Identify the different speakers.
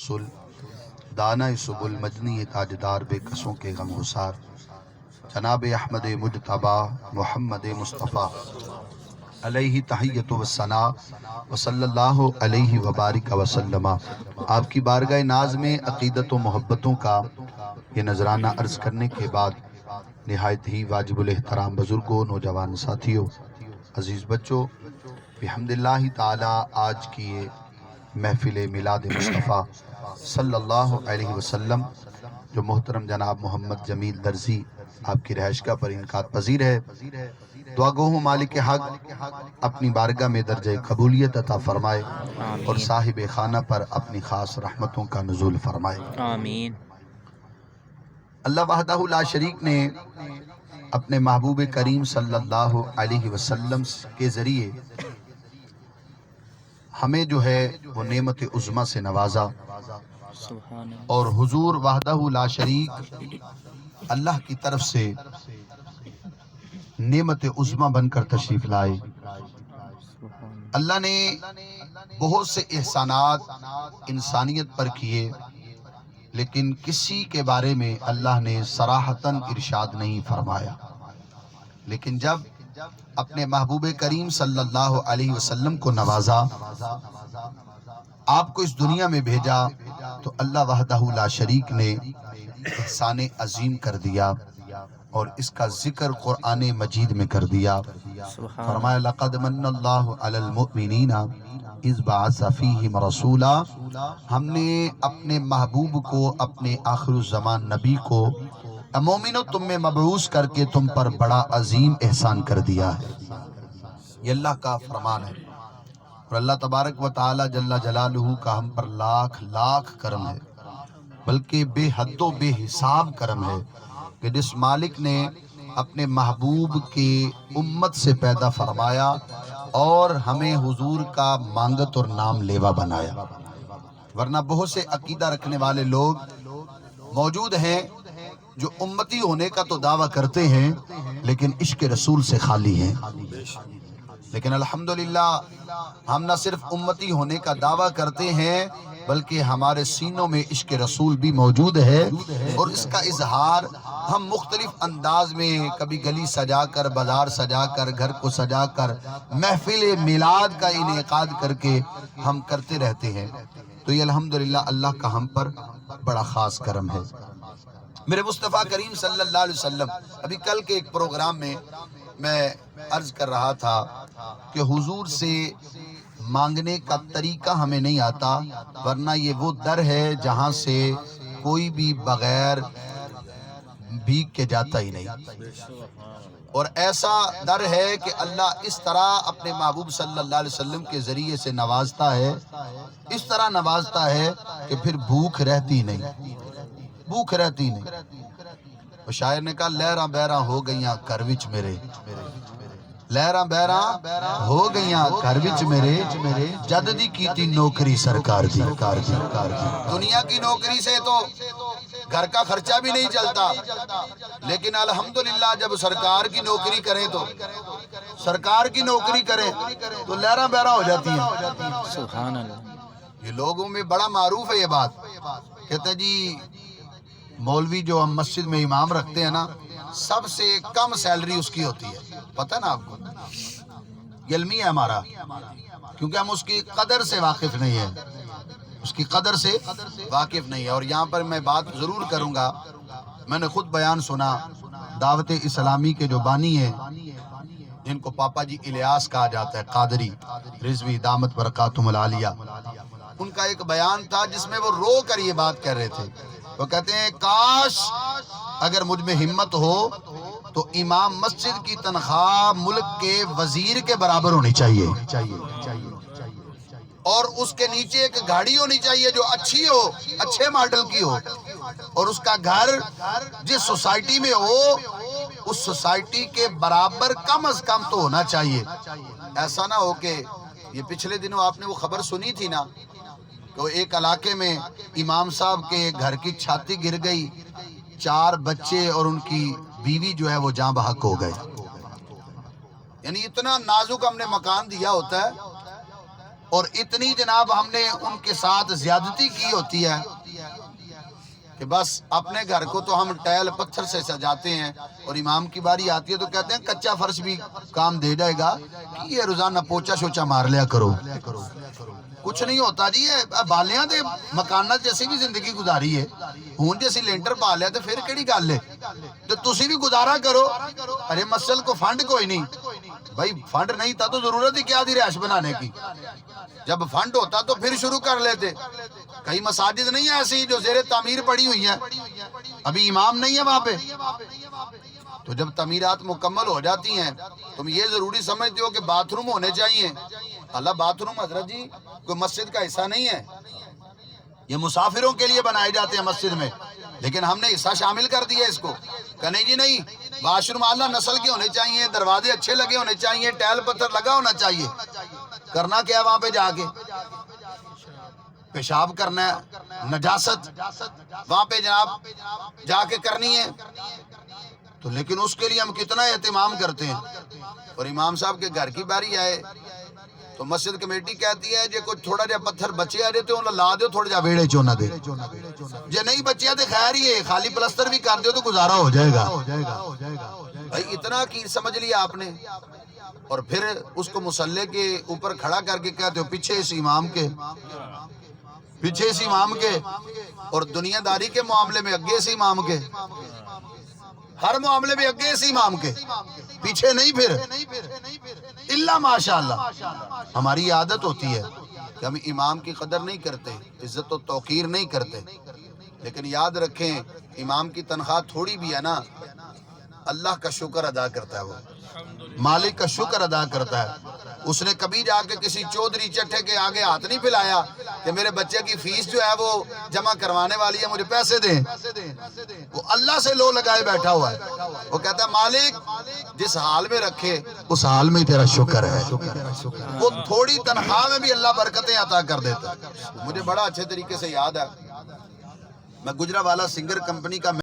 Speaker 1: سل دانہ سبل مجنی تاجدار بے کسوں کے غم گسار جناب احمد مجتبی محمد مصطفیٰ علیہ تحیت و ثنا و صلی اللہ علیہ وبارک وسلم۔ آپ کی بارگاہ ناز میں عقیدت و محبتوں کا یہ نذرانہ عرض کرنے کے بعد نہایت ہی واجب الاحترام بزرگوں، نوجوان ساتھیوں، عزیز بچوں، بحمداللہ تعالی آج کی یہ محفل میلاد مصطفیٰ صلی اللہ علیہ وسلم جو محترم جناب محمد جمیل درزی آپ کی رہائش گاہ پر انعقاد پذیر ہے، دعا گو ہوں مالک حق اپنی بارگاہ میں درجہ قبولیت عطا فرمائے اور صاحب خانہ پر اپنی خاص رحمتوں کا نزول فرمائے
Speaker 2: آمین۔
Speaker 1: اللہ وحدہ لا شریک نے اپنے محبوب کریم صلی اللہ علیہ وسلم کے ذریعے ہمیں جو ہے وہ نعمت عظمیٰ سے نوازا
Speaker 2: سبحان اللہ۔
Speaker 1: اور حضور وحدہ لا شریک اللہ کی طرف سے نعمت عظمیٰ بن کر تشریف لائے۔ اللہ نے بہت سے احسانات انسانیت پر کیے، لیکن کسی کے بارے میں اللہ نے صراحتاً ارشاد نہیں فرمایا، لیکن جب اپنے محبوب کریم صلی اللہ علیہ وسلم کو نوازا، آپ کو اس دنیا میں بھیجا، تو اللہ وحدہ لا شریک نے احسان عظیم کر دیا اور اس کا ذکر قرآن مجید میں کر دیا۔ فرمایا لقد من اللہ علی المؤمنین اذ بعث فیہم رسولا، ہم نے اپنے محبوب کو، اپنے آخر الزمان نبی کو، مومنو تم میں مبعوث کر کے تم پر بڑا عظیم احسان کر دیا ہے۔ یہ اللہ کا فرمان ہے، اور اللہ تبارک و تعالی جل جلالہ کا ہم پر لاکھ لاکھ کرم ہے، بلکہ بے حد و بے حساب کرم ہے کہ جس مالک نے اپنے محبوب کے امت سے پیدا فرمایا اور ہمیں حضور کا مانگت اور نام لیوا بنایا۔ ورنہ بہت سے عقیدہ رکھنے والے لوگ موجود ہیں جو امتی ہونے کا تو دعویٰ کرتے ہیں لیکن عشق رسول سے خالی ہیں۔ لیکن الحمدللہ ہم نہ صرف امتی ہونے کا دعویٰ کرتے ہیں بلکہ ہمارے سینوں میں عشق رسول بھی موجود ہے، اور اس کا اظہار ہم مختلف انداز میں، کبھی گلی سجا کر، بازار سجا کر، گھر کو سجا کر، محفل میلاد کا انعقاد کر کے ہم کرتے رہتے ہیں۔ تو یہ الحمدللہ اللہ کا ہم پر بڑا خاص کرم ہے۔ میرے مصطفیٰ کریم صلی اللہ علیہ وسلم، ابھی کل کے ایک پروگرام میں میں عرض کر رہا تھا کہ حضور سے مانگنے کا طریقہ ہمیں نہیں آتا، ورنہ یہ وہ در ہے جہاں سے کوئی بھی بغیر بھیگ کے جاتا ہی نہیں، اور ایسا در ہے کہ اللہ اس طرح اپنے محبوب صلی اللہ علیہ وسلم کے ذریعے سے نوازتا ہے، اس طرح نوازتا ہے کہ پھر بھوک رہتی نہیں، بھوک رہتی نہیں۔ اور شاعر نے کہا لہراں بہراں ہو گئیاں گھر وچ میرے، لہراں بہراں ہو گئیاں گھر وچ میرے، جد دی کیتی نوکری سرکار دی۔ دنیا کی نوکری سے تو گھر کا خرچہ بھی نہیں چلتا، لیکن الحمدللہ جب سرکار کی نوکری کریں تو سرکار کی نوکری کریں تو لہراں بہراں ہو جاتی ہیں۔
Speaker 2: سبحان اللہ۔
Speaker 1: یہ لوگوں میں بڑا معروف ہے یہ بات، کہتے ہیں جی مولوی جو ہم مسجد میں امام رکھتے ہیں نا، سب سے کم سیلری اس کی ہوتی ہے، پتہ نا آپ کو، یہ علمی ہے ہمارا، کیونکہ ہم اس کی قدر سے واقف نہیں ہیں، اس کی قدر سے واقف نہیں ہے۔ اور یہاں پر میں بات ضرور کروں گا، میں نے خود بیان سنا، دعوت اسلامی کے جو بانی ہیں جن کو پاپا جی الیاس کہا جاتا ہے، قادری رضوی دامت برکاتہم العالیہ، ان کا ایک بیان تھا جس میں وہ رو کر یہ بات کہہ رہے تھے۔ وہ کہتے ہیں کاش اگر مجھ میں ہمت ہو تو امام مسجد کی تنخواہ ملک کے وزیر کے برابر ہونی چاہیے، اور اس کے نیچے ایک گاڑی ہونی چاہیے جو اچھی ہو، اچھے ماڈل کی ہو، اور اس کا گھر جس سوسائٹی میں ہو اس سوسائٹی کے برابر کم از کم تو ہونا چاہیے۔ ایسا نہ ہو کہ یہ پچھلے دنوں آپ نے وہ خبر سنی تھی نا کہ ایک علاقے میں امام صاحب کے گھر کی چھاتی گر گئی، 4 بچے اور ان کی بیوی جو ہے وہ جاں بحق ہو گئے۔ یعنی اتنا نازک ہم نے مکان دیا ہوتا ہے اور اتنی جناب ہم نے ان کے ساتھ زیادتی کی ہوتی ہے کہ بس اپنے گھر کو تو ہم ٹائل پتھر سے سجاتے ہیں، اور امام کی باری آتی ہے تو کہتے ہیں کچا فرش بھی کام دے جائے گا، کہ یہ روزانہ پوچا شوچا مار لیا کرو۔ کچھ نہیں ہوتا جی، بالیاں دے مکانات جیسی بھی زندگی گزاری ہے، ہون جیسی لینٹر پا لیا تو پھر کیڑی گل ہے، تو تسی بھی گزارا کرو۔ ارے مسجد کو فنڈ کوئی نہیں بھائی، فنڈ نہیں تھا تو ضرورت ہی کیا تھی رہائش بنانے کی؟ جب فنڈ ہوتا تو پھر شروع کر لیتے۔ کئی مساجد نہیں ہے ایسی جو زیر تعمیر پڑی ہوئی ہیں، ابھی امام نہیں ہے وہاں پہ، تو جب تعمیرات مکمل ہو جاتی ہیں تم یہ ضروری سمجھتے ہو کہ باتھ روم ہونے چاہیے۔ اللہ باتھ روم حضرت جی کوئی مسجد کا حصہ نہیں ہے، یہ مسافروں کے لیے بنائے جاتے ہیں مسجد میں، لیکن ہم نے حصہ شامل کر دیا اس کو کہ نہیں جی نہیں، واش روم اعلیٰ نسل کے ہونے چاہیے، دروازے اچھے لگے ہونے چاہیے، ٹائل پتھر لگا ہونا چاہیے۔ کرنا کیا وہاں پہ جا کے؟ پیشاب کرنا ہے، نجاست وہاں پہ جناب جا کے کرنی ہے، تو لیکن اس کے لیے ہم کتنا اہتمام کرتے ہیں۔ اور امام صاحب کے گھر کی باری آئے تو مسجد کمیٹی کہتی ہے جے کوئی تھوڑا جا پتھر بچے آ جاتے ہیں لا دیو، تھوڑا جا ویڑے چونا دے، جے نہیں بچیا تو خیر ہی ہے، خالی پلستر بھی کر دیو تو گزارا ہو جائے گا۔ بھائی اتنا کی سمجھ لیا آپ نے، اور پھر اس کو مصلے کے اوپر کھڑا کر کے کہتے ہو پیچھے اس امام کے، پیچھے اس امام کے، اور دنیا داری کے معاملے میں اگے اس امام کے، ہر معاملے میں اگے اس امام کے، پیچھے نہیں پھر اللہ ماشاءاللہ۔ ہماری عادت ہوتی ہے کہ ہم امام کی قدر نہیں کرتے، عزت و توقیر نہیں کرتے، لیکن یاد رکھیں امام کی تنخواہ تھوڑی بھی ہے نا، اللہ کا شکر ادا کرتا ہے، وہ مالک کا شکر ادا کرتا ہے۔ اس نے کبھی جا کے کسی چودھری چٹھے کے آگے ہاتھ نہیں پھیلایا کہ میرے بچے کی فیس جو ہے وہ جمع کروانے والی ہے، مجھے پیسے دیں۔ وہ اللہ سے لو لگائے بیٹھا ہوا ہے، وہ کہتا ہے مالک جس حال میں رکھے اس حال میں تیرا شکر ہے۔ وہ تھوڑی تنخواہ میں بھی اللہ برکتیں عطا کر دیتا ہے۔ مجھے بڑا اچھے طریقے سے یاد ہے، میں گجرا والا سنگر کمپنی کا